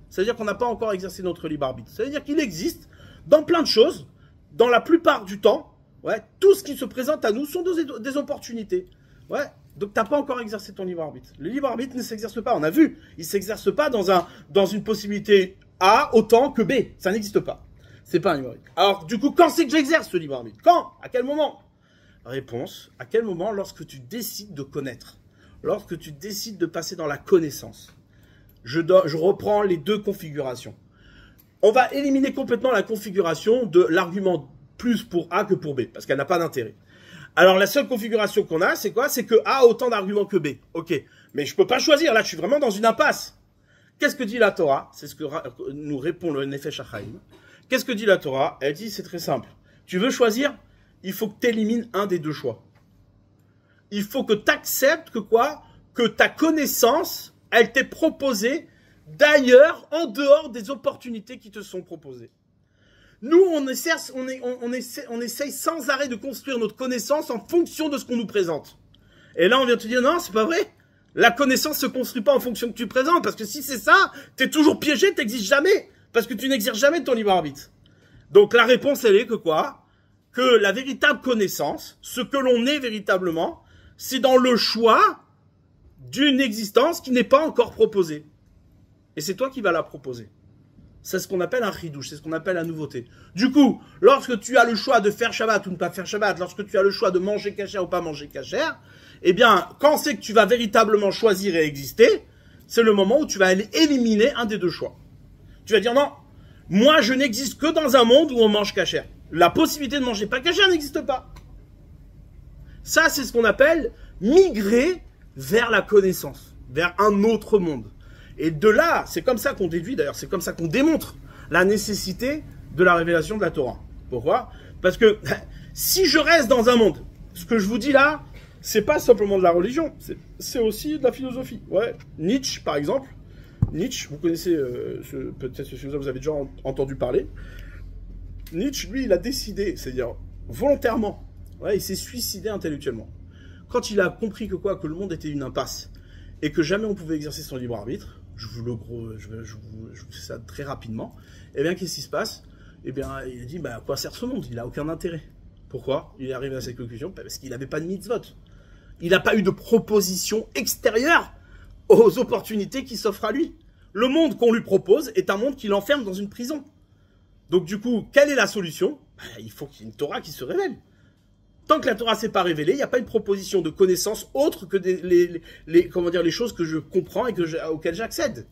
Ça veut dire qu'on n'a pas encore exercé notre libre arbitre. Ça veut dire qu'il existe, dans plein de choses, dans la plupart du temps, ouais, tout ce qui se présente à nous sont des opportunités. Ouais, donc tu n'as pas encore exercé ton libre arbitre. Le libre arbitre ne s'exerce pas, on a vu. Il ne s'exerce pas dans une possibilité A autant que B. Ça n'existe pas. C'est pas un libre arbitre. Alors, du coup, quand c'est que j'exerce ce libre arbitre? Quand? À quel moment? Réponse, à quel moment? Lorsque tu décides de connaître. Lorsque tu décides de passer dans la connaissance. Je reprends les deux configurations. On va éliminer complètement la configuration de l'argument plus pour A que pour B, parce qu'elle n'a pas d'intérêt. Alors, la seule configuration qu'on a, c'est quoi? C'est que A a autant d'arguments que B. Ok, mais je peux pas choisir. Là, je suis vraiment dans une impasse. Qu'est-ce que dit la Torah? C'est ce que nous répond le Nefesh HaChaim. Qu'est-ce que dit la Torah? Elle dit, c'est très simple. Tu veux choisir? Il faut que tu élimines un des deux choix. Il faut que tu acceptes que quoi? Que ta connaissance, elle t'est proposée d'ailleurs, en dehors des opportunités qui te sont proposées. Nous, on essaye sans arrêt de construire notre connaissance en fonction de ce qu'on nous présente. Et là, on vient te dire, non, c'est pas vrai. La connaissance se construit pas en fonction que tu présentes, parce que si c'est ça, t'es toujours piégé, t'existes jamais. Parce que tu n'exerces jamais ton libre arbitre. Donc la réponse, elle est que quoi? Que la véritable connaissance, ce que l'on est véritablement, c'est dans le choix d'une existence qui n'est pas encore proposée. Et c'est toi qui vas la proposer. C'est ce qu'on appelle un chidouche, c'est ce qu'on appelle la nouveauté. Du coup, lorsque tu as le choix de faire Shabbat ou ne pas faire Shabbat, lorsque tu as le choix de manger kasher ou pas manger kasher, eh bien, quand c'est que tu vas véritablement choisir et exister, c'est le moment où tu vas aller éliminer un des deux choix. Tu vas dire non, moi je n'existe que dans un monde où on mange kasher. La possibilité de manger pas kasher n'existe pas. Ça, c'est ce qu'on appelle migrer vers la connaissance, vers un autre monde. Et de là, c'est comme ça qu'on déduit, d'ailleurs, c'est comme ça qu'on démontre la nécessité de la révélation de la Torah. Pourquoi? Parce que si je reste dans un monde, ce que je vous dis là, c'est pas simplement de la religion, c'est aussi de la philosophie. Ouais. Nietzsche, par exemple, Nietzsche, vous connaissez peut-être ce philosophe, vous avez déjà entendu parler. Nietzsche, lui, il a décidé, c'est-à-dire volontairement, ouais, il s'est suicidé intellectuellement. Quand il a compris que quoi, que le monde était une impasse et que jamais on pouvait exercer son libre arbitre, je vous fais ça très rapidement. Eh bien, qu'est-ce qui se passe? Eh bien, il a dit, bah, à quoi sert ce monde? Il n'a aucun intérêt. Pourquoi? Il est arrivé à cette conclusion parce qu'il n'avait pas de mitzvot. Il n'a pas eu de proposition extérieure aux opportunités qui s'offrent à lui. Le monde qu'on lui propose est un monde qui l'enferme dans une prison. Donc du coup, quelle est la solution? Il faut qu'il y ait une Torah qui se révèle. Tant que la Torah ne s'est pas révélée, il n'y a pas une proposition de connaissance autre que les choses que je comprends et auxquelles j'accède.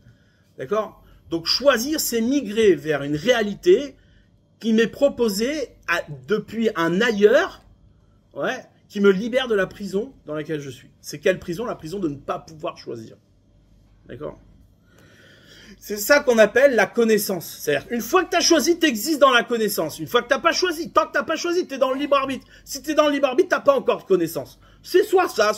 D'accord? Donc choisir, c'est migrer vers une réalité qui m'est proposée depuis un ailleurs, ouais, qui me libère de la prison dans laquelle je suis. C'est quelle prison? La prison de ne pas pouvoir choisir. D'accord? C'est ça qu'on appelle la connaissance. C'est-à-dire, une fois que tu as choisi, tu existes dans la connaissance. Une fois que tu n'as pas choisi, tant que tu n'as pas choisi, tu es dans le libre arbitre. Si tu es dans le libre arbitre, tu n'as pas encore de connaissance. C'est soit ça.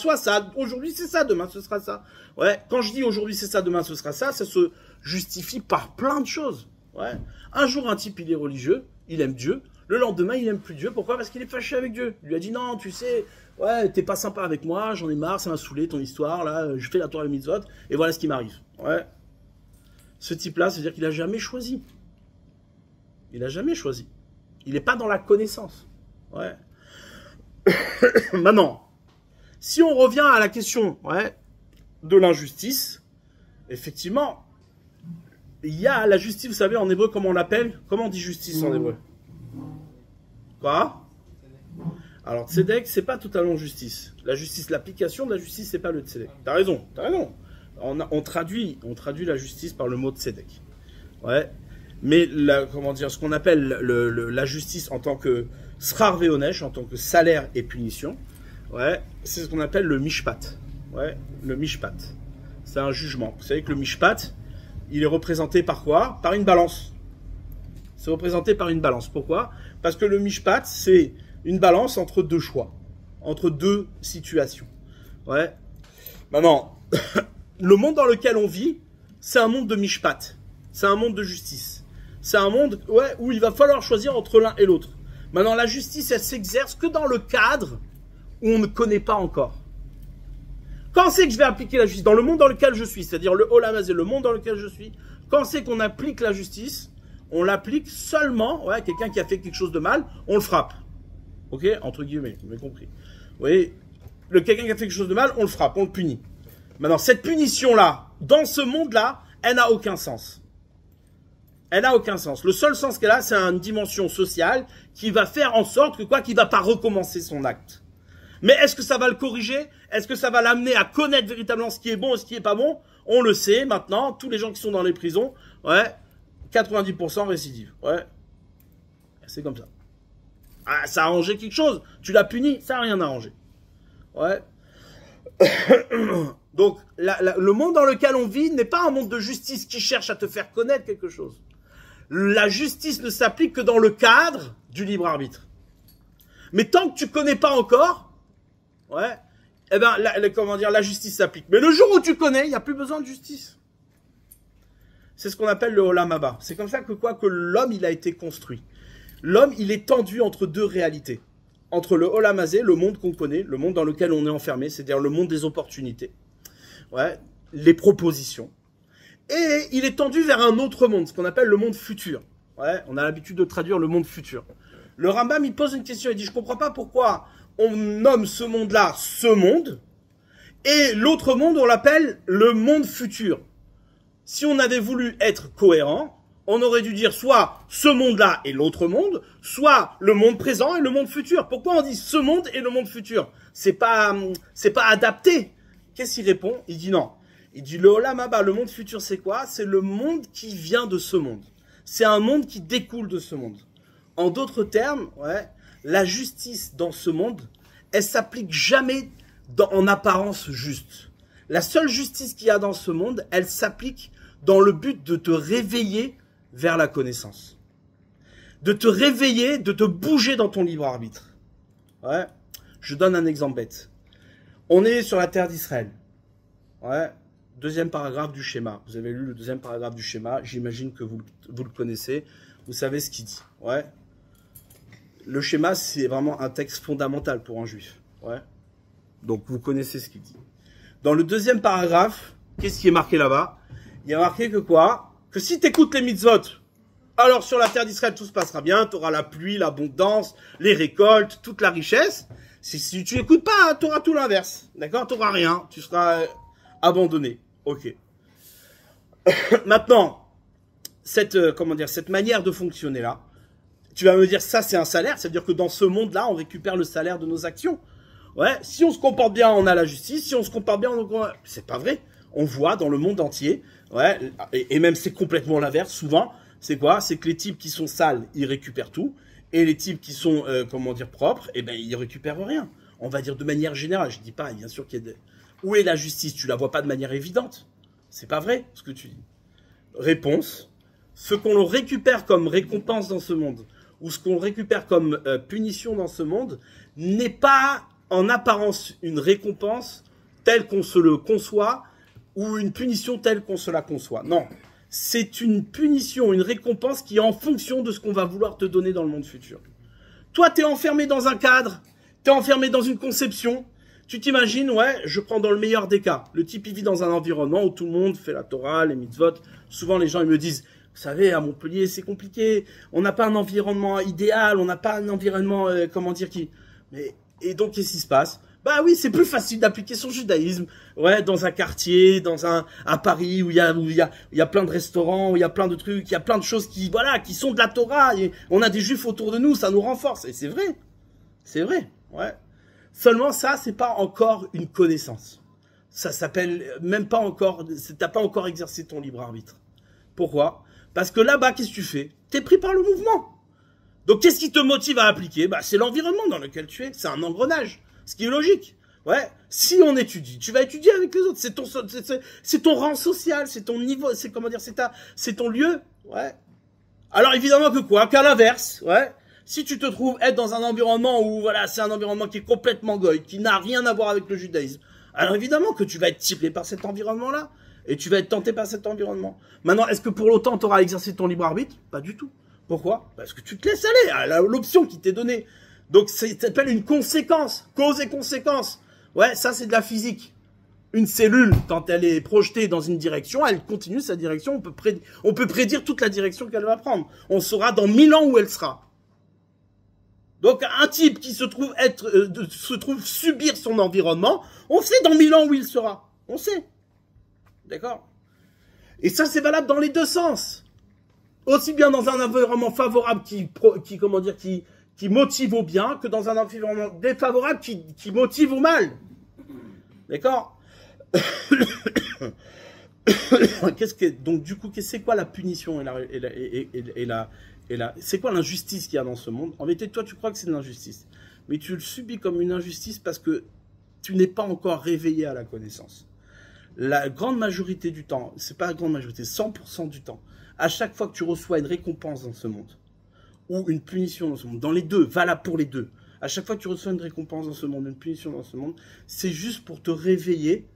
Aujourd'hui, c'est ça, demain, ce sera ça. Ouais. Quand je dis aujourd'hui, c'est ça, demain, ce sera ça, ça se justifie par plein de choses. Ouais. Un jour, un type, il est religieux, il aime Dieu. Le lendemain, il aime plus Dieu. Pourquoi? Parce qu'il est fâché avec Dieu. Il lui a dit, non, tu sais, ouais, t'es pas sympa avec moi, j'en ai marre, ça m'a saoulé ton histoire, là, je fais la Torah et mitzvot, et voilà ce qui m'arrive. Ouais. Ce type-là, c'est-à-dire qu'il a jamais choisi. Il a jamais choisi. Il n'est pas dans la connaissance. Ouais. Maintenant, si on revient à la question, ouais, de l'injustice, effectivement, il y a la justice, vous savez, en hébreu, comment on l'appelle? Comment on dit justice en hébreu? Quoi? Alors, tzedek, c'est pas totalement justice. La justice, l'application de la justice, c'est pas le tzedek. T'as raison, t'as raison. On traduit la justice par le mot tzedek. Ouais. Mais comment dire, ce qu'on appelle la justice en tant que schar ve'onesh, en tant que salaire et punition, ouais, c'est ce qu'on appelle le mishpat. Ouais, le mishpat. C'est un jugement. Vous savez que le mishpat, il est représenté par quoi? Par une balance. C'est représenté par une balance. Pourquoi? Parce que le mishpat, c'est une balance entre deux choix, entre deux situations. Ouais. Maintenant, le monde dans lequel on vit, c'est un monde de mishpat. C'est un monde de justice. C'est un monde, ouais, où il va falloir choisir entre l'un et l'autre. Maintenant, la justice, elle s'exerce que dans le cadre où on ne connaît pas encore. Quand c'est que je vais appliquer la justice? Dans le monde dans lequel je suis, c'est-à-dire le Olam Hazé, le monde dans lequel je suis, quand c'est qu'on applique la justice, on l'applique seulement, ouais, quelqu'un qui a fait quelque chose de mal, on le frappe. Ok? Entre guillemets, vous m'avez compris. Vous voyez, quelqu'un qui a fait quelque chose de mal, on le frappe, on le punit. Maintenant, cette punition-là, dans ce monde-là, elle n'a aucun sens. Elle n'a aucun sens. Le seul sens qu'elle a, c'est une dimension sociale qui va faire en sorte que quoi, qu'il ne va pas recommencer son acte. Mais est-ce que ça va le corriger? Est-ce que ça va l'amener à connaître véritablement ce qui est bon et ce qui est pas bon? On le sait maintenant, tous les gens qui sont dans les prisons, ouais, 90% récidive. Ouais, c'est comme ça. Ah, ça a arrangé quelque chose. Tu l'as puni, ça n'a rien arrangé. Ouais. Donc, le monde dans lequel on vit n'est pas un monde de justice qui cherche à te faire connaître quelque chose. La justice ne s'applique que dans le cadre du libre arbitre. Mais tant que tu connais pas encore, ouais, eh ben, comment dire, la justice s'applique. Mais le jour où tu connais, il n'y a plus besoin de justice. C'est ce qu'on appelle le Olam Haba. C'est comme ça que quoi, que l'homme, il a été construit. L'homme, il est tendu entre deux réalités. Entre le Olam Hazé, le monde qu'on connaît, le monde dans lequel on est enfermé, c'est-à-dire le monde des opportunités, ouais, les propositions. Et il est tendu vers un autre monde, ce qu'on appelle le monde futur. Ouais, on a l'habitude de traduire le monde futur. Le Rambam, il pose une question, il dit, je comprends pas pourquoi on nomme ce monde-là ce monde, et l'autre monde, on l'appelle le monde futur. Si on avait voulu être cohérent, on aurait dû dire soit ce monde-là et l'autre monde, soit le monde présent et le monde futur. Pourquoi on dit ce monde et le monde futur? C'est pas adapté. Qu'est-ce qu'il répond? Il dit non. Il dit le Olam Haba, le monde futur, c'est quoi? C'est le monde qui vient de ce monde. C'est un monde qui découle de ce monde. En d'autres termes, ouais, la justice dans ce monde, elle s'applique jamais en apparence juste. La seule justice qu'il y a dans ce monde, elle s'applique dans le but de te réveiller vers la connaissance. De te réveiller, de te bouger dans ton libre arbitre. Ouais. Je donne un exemple bête. On est sur la terre d'Israël. Ouais. Deuxième paragraphe du schéma. Vous avez lu le deuxième paragraphe du schéma. J'imagine que vous le connaissez. Vous savez ce qu'il dit. Ouais. Le schéma, c'est vraiment un texte fondamental pour un juif. Ouais. Donc, vous connaissez ce qu'il dit. Dans le deuxième paragraphe, qu'est-ce qui est marqué là-bas? Il y a marqué que quoi? Que si tu écoutes les mitzvot, alors sur la terre d'Israël, tout se passera bien. Tu auras la pluie, l'abondance, les récoltes, toute la richesse. Si tu n'écoutes pas, tu auras tout l'inverse. D'accord? Tu n'auras rien. Tu seras abandonné. Ok. Maintenant, cette manière de fonctionner là, tu vas me dire, ça c'est un salaire. Ça veut dire que dans ce monde-là, on récupère le salaire de nos actions. Ouais. Si on se comporte bien, on a la justice. Si on se comporte bien, c'est pas vrai. On voit dans le monde entier, ouais, et même c'est complètement l'inverse, souvent, c'est quoi? C'est que les types qui sont sales, ils récupèrent tout, et les types qui sont, propres, eh ben, ils récupèrent rien. On va dire de manière générale, je dis pas, bien sûr qu'il y a où est la justice? Tu la vois pas de manière évidente. C'est pas vrai, ce que tu dis. réponse, ce qu'on récupère comme récompense dans ce monde, ou ce qu'on récupère comme punition dans ce monde, n'est pas en apparence une récompense telle qu'on se le conçoit, ou une punition telle qu'on se la conçoit. Non, c'est une punition, une récompense qui est en fonction de ce qu'on va vouloir te donner dans le monde futur. Toi, tu es enfermé dans un cadre, tu es enfermé dans une conception. Tu t'imagines, ouais, je prends dans le meilleur des cas. Le type, il vit dans un environnement où tout le monde fait la Torah, les mitzvot. Souvent, les gens, ils me disent, vous savez, à Montpellier, c'est compliqué. On n'a pas un environnement idéal, on n'a pas un environnement, comment dire, qui... Mais, et donc, qu'est-ce qui se passe? Bah oui, c'est plus facile d'appliquer son judaïsme, ouais, dans un quartier, à Paris, où il y a plein de restaurants, où il y a plein de trucs, il y a plein de choses qui, voilà, qui sont de la Torah, et on a des juifs autour de nous, ça nous renforce, et c'est vrai, ouais. Seulement ça, c'est pas encore une connaissance. Ça s'appelle même pas encore, t'as pas encore exercé ton libre arbitre. Pourquoi? Parce que là-bas, qu'est-ce que tu fais? T'es pris par le mouvement. Donc qu'est-ce qui te motive à appliquer? Bah, c'est l'environnement dans lequel tu es, c'est un engrenage. Ce qui est logique. Ouais. Si on étudie, tu vas étudier avec les autres. C'est ton rang social, c'est ton niveau, c'est comment dire, c'est ton lieu. Ouais. Alors évidemment que quoi? Qu'à l'inverse, ouais. Si tu te trouves être dans un environnement où, voilà, c'est un environnement qui est complètement goy, qui n'a rien à voir avec le judaïsme, alors évidemment que tu vas être tiré par cet environnement-là. Et tu vas être tenté par cet environnement. Maintenant, est-ce que pour l'autant, tu auras exercé ton libre arbitre? Pas du tout. Pourquoi? Parce que tu te laisses aller à l'option qui t'est donnée. Donc, ça s'appelle une conséquence. Cause et conséquence. Ouais, ça, c'est de la physique. Une cellule, quand elle est projetée dans une direction, elle continue sa direction. On peut prédire toute la direction qu'elle va prendre. On saura dans 1000 ans où elle sera. Donc, un type qui se trouve subir son environnement, on sait dans 1000 ans où il sera. On sait. D'accord? Et ça, c'est valable dans les deux sens. Aussi bien dans un environnement favorable qui motive au bien, que dans un environnement défavorable qui motive au mal. D'accord? Donc, du coup, c'est quoi la punition c'est quoi l'injustice qu'il y a dans ce monde? En vérité, toi, tu crois que c'est de l'injustice. Mais tu le subis comme une injustice parce que tu n'es pas encore réveillé à la connaissance. La grande majorité du temps, c'est pas la grande majorité, 100% du temps, à chaque fois que tu reçois une récompense dans ce monde, ou une punition dans ce monde, dans les deux, valable pour les deux, à chaque fois que tu reçois une récompense dans ce monde, une punition dans ce monde, c'est juste pour te réveiller,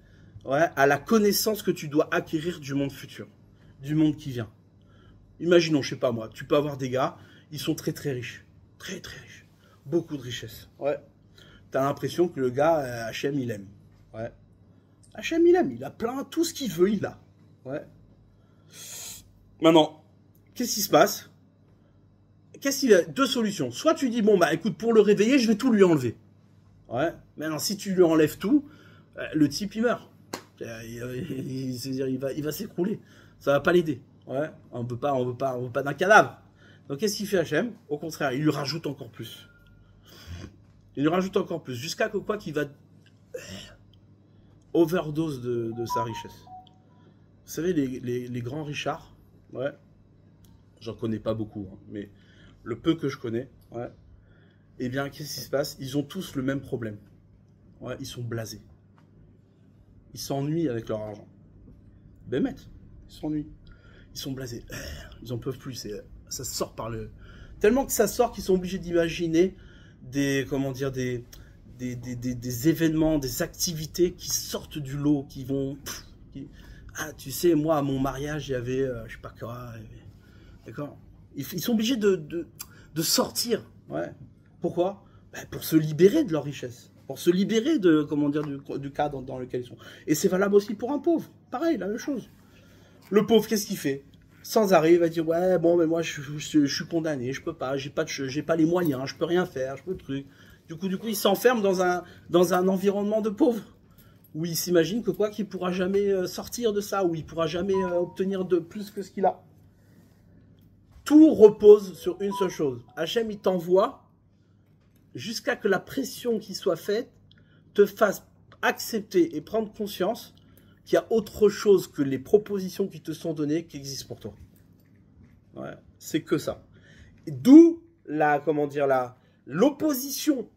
ouais, à la connaissance que tu dois acquérir du monde futur, du monde qui vient. Imaginons, je sais pas moi, tu peux avoir des gars, ils sont très très riches, beaucoup de richesse, ouais. T'as l'impression que le gars, Hachem, il aime, ouais. Hachem, il a plein, tout ce qu'il veut, il a. Ouais. Maintenant, qu'est-ce qui se passe? Deux solutions. Soit tu dis, bon, bah écoute, pour le réveiller, je vais tout lui enlever. Ouais. Maintenant, si tu lui enlèves tout, le type, il meurt. Il va s'écrouler. Ça va pas l'aider. Ouais. On veut pas d'un cadavre. Donc, qu'est-ce qu'il fait Hachem? Au contraire, il lui rajoute encore plus. Jusqu'à quoi qu'il va overdose de sa richesse. Vous savez, les grands richards, ouais, j'en connais pas beaucoup, hein, mais le peu que je connais, ouais, eh bien, qu'est-ce qui se passe? Ils ont tous le même problème. Ouais, ils sont blasés. Ils s'ennuient avec leur argent. Bémet, ils s'ennuient. Ils sont blasés. Ils en peuvent plus. Ça sort par le... Tellement que ça sort qu'ils sont obligés d'imaginer des événements, des activités qui sortent du lot, qui vont... Ah, tu sais, moi, à mon mariage, il y avait... je sais pas quoi... D'accord? Ils sont obligés de sortir. Ouais. Pourquoi? Ben, pour se libérer de leur richesse. Pour se libérer de, du cadre dans lequel ils sont. Et c'est valable aussi pour un pauvre. Pareil, la même chose. Le pauvre, qu'est-ce qu'il fait? Sans arrêt, il va dire, ouais, bon, mais moi, je suis condamné, je peux pas, j'ai pas les moyens, je peux rien faire, je peux truc. Du coup, il s'enferme dans un environnement de pauvres, où il s'imagine que qu'il pourra jamais sortir de ça, où il pourra jamais obtenir de plus que ce qu'il a. Tout repose sur une seule chose. Hachem, il t'envoie jusqu'à que la pression qui soit faite te fasse accepter et prendre conscience qu'il y a autre chose que les propositions qui te sont données qui existent pour toi. Ouais, c'est que ça. D'où l'opposition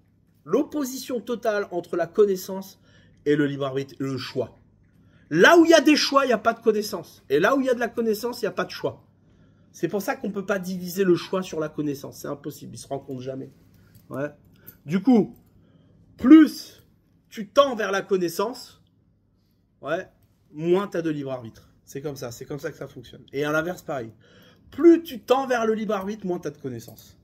totale entre la connaissance et le libre arbitre, et le choix. Là où il y a des choix, il n'y a pas de connaissance. Et là où il y a de la connaissance, il n'y a pas de choix. C'est pour ça qu'on ne peut pas diviser le choix sur la connaissance. C'est impossible, ils ne se rencontrent jamais. Ouais. Du coup, plus tu tends vers la connaissance, ouais, moins tu as de libre arbitre. C'est comme ça que ça fonctionne. Et à l'inverse, pareil. Plus tu tends vers le libre arbitre, moins tu as de connaissance.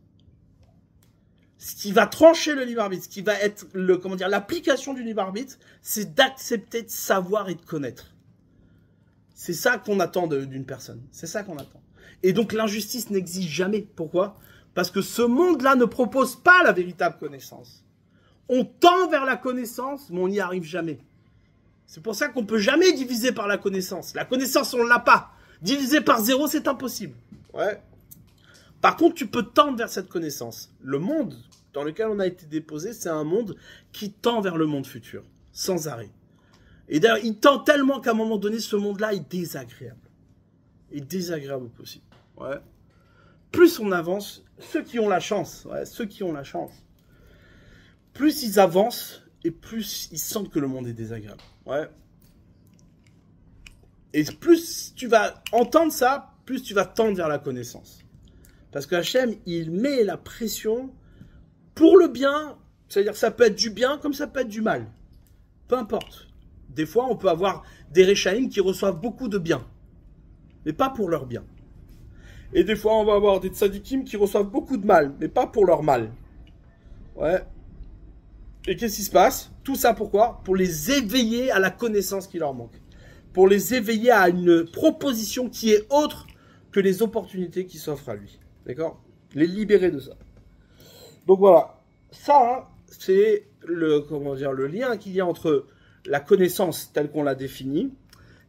Ce qui va trancher le libre arbitre, ce qui va être l'application du libre arbitre, c'est d'accepter de savoir et de connaître. C'est ça qu'on attend d'une personne. C'est ça qu'on attend. Et donc l'injustice n'existe jamais. Pourquoi? Parce que ce monde-là ne propose pas la véritable connaissance. On tend vers la connaissance, mais on n'y arrive jamais. C'est pour ça qu'on ne peut jamais diviser par la connaissance. La connaissance, on ne l'a pas. Diviser par 0, c'est impossible. Ouais. Par contre, tu peux tendre vers cette connaissance. Le monde dans lequel on a été déposé, c'est un monde qui tend vers le monde futur, sans arrêt. Et d'ailleurs, il tend tellement qu'à un moment donné, ce monde-là est désagréable. Et désagréable au possible. Ouais. Plus on avance, ceux qui ont la chance, plus ils avancent et plus ils sentent que le monde est désagréable. Ouais. Et plus tu vas entendre ça, plus tu vas tendre vers la connaissance. Parce que Hachem, il met la pression pour le bien, c'est-à-dire que ça peut être du bien comme ça peut être du mal. Peu importe. Des fois, on peut avoir des Réchaïm qui reçoivent beaucoup de bien, mais pas pour leur bien. Et des fois, on va avoir des Tzadikim qui reçoivent beaucoup de mal, mais pas pour leur mal. Ouais. Et qu'est-ce qui se passe? Tout ça pourquoi? Pour les éveiller à la connaissance qui leur manque. Pour les éveiller à une proposition qui est autre que les opportunités qui s'offrent à lui. D'accord? Les libérer de ça. Donc voilà. Ça, c'est le lien qu'il y a entre la connaissance telle qu'on l'a définie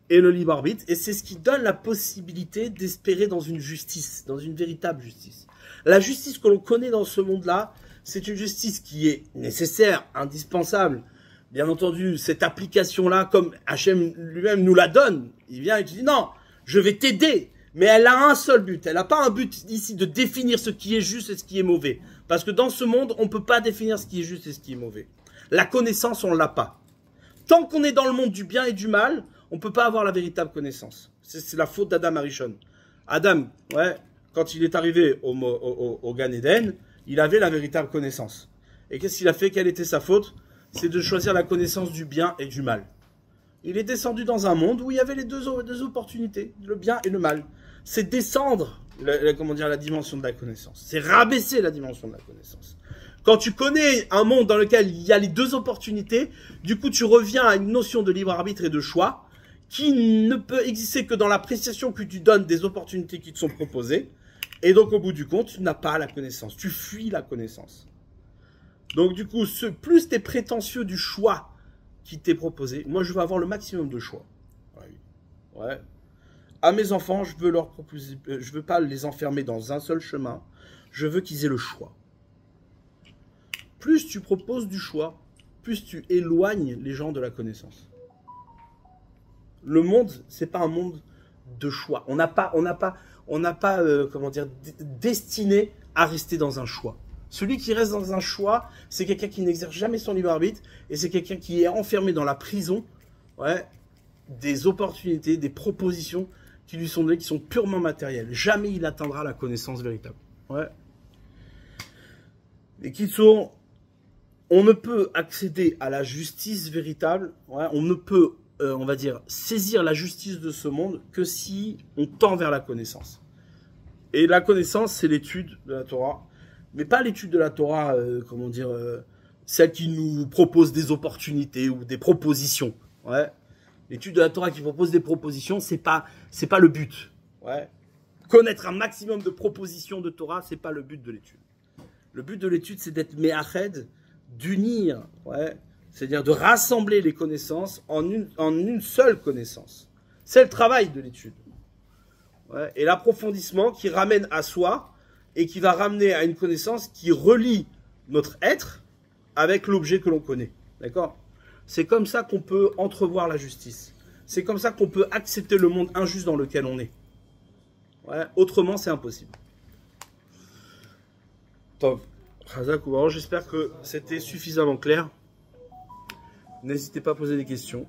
et le libre arbitre. Et c'est ce qui donne la possibilité d'espérer dans une justice, dans une véritable justice. La justice que l'on connaît dans ce monde-là, c'est une justice qui est nécessaire, indispensable. Bien entendu, cette application-là, comme Hachem lui-même nous la donne, il vient et il dit non, je vais t'aider. Mais elle a un seul but. Elle n'a pas un but ici de définir ce qui est juste et ce qui est mauvais. Parce que dans ce monde, on ne peut pas définir ce qui est juste et ce qui est mauvais. La connaissance, on ne l'a pas. Tant qu'on est dans le monde du bien et du mal, on ne peut pas avoir la véritable connaissance. C'est la faute d'Adam Arishon. Adam, ouais, quand il est arrivé au Gan Eden, il avait la véritable connaissance. Et qu'est-ce qu'il a fait? Quelle était sa faute? C'est de choisir la connaissance du bien et du mal. Il est descendu dans un monde où il y avait les deux opportunités, le bien et le mal. C'est descendre la dimension de la connaissance. C'est rabaisser la dimension de la connaissance. Quand tu connais un monde dans lequel il y a les deux opportunités, du coup tu reviens à une notion de libre arbitre et de choix qui ne peut exister que dans l'appréciation que tu donnes des opportunités qui te sont proposées. Et donc au bout du compte, tu n'as pas la connaissance. Tu fuis la connaissance. Donc du coup, plus tu es prétentieux du choix qui t'est proposé, moi je veux avoir le maximum de choix. Ouais. À mes enfants, je veux leur proposer, je veux pas les enfermer dans un seul chemin. Je veux qu'ils aient le choix. Plus tu proposes du choix, plus tu éloignes les gens de la connaissance. Le monde, c'est pas un monde de choix. On n'a pas, destiné à rester dans un choix. Celui qui reste dans un choix, c'est quelqu'un qui n'exerce jamais son libre arbitre et c'est quelqu'un qui est enfermé dans la prison, ouais, des opportunités, des propositions qui lui sont données, qui sont purement matérielles. Jamais il atteindra la connaissance véritable. Ouais. Et qui sont, on ne peut accéder à la justice véritable, ouais, on ne peut, on va dire, saisir la justice de ce monde que si on tend vers la connaissance. Et la connaissance, c'est l'étude de la Torah, mais pas l'étude de la Torah, celle qui nous propose des opportunités ou des propositions. Ouais. L'étude de la Torah qui propose des propositions, c'est pas le but. Ouais. Connaître un maximum de propositions de Torah, c'est pas le but de l'étude. Le but de l'étude, c'est d'être me'ached, d'unir, ouais, c'est-à-dire de rassembler les connaissances en une seule connaissance. C'est le travail de l'étude. Ouais. Et l'approfondissement qui ramène à soi et qui va ramener à une connaissance qui relie notre être avec l'objet que l'on connaît. D'accord? C'est comme ça qu'on peut entrevoir la justice. C'est comme ça qu'on peut accepter le monde injuste dans lequel on est. Ouais. Autrement, c'est impossible. Tov. J'espère que c'était suffisamment clair. N'hésitez pas à poser des questions.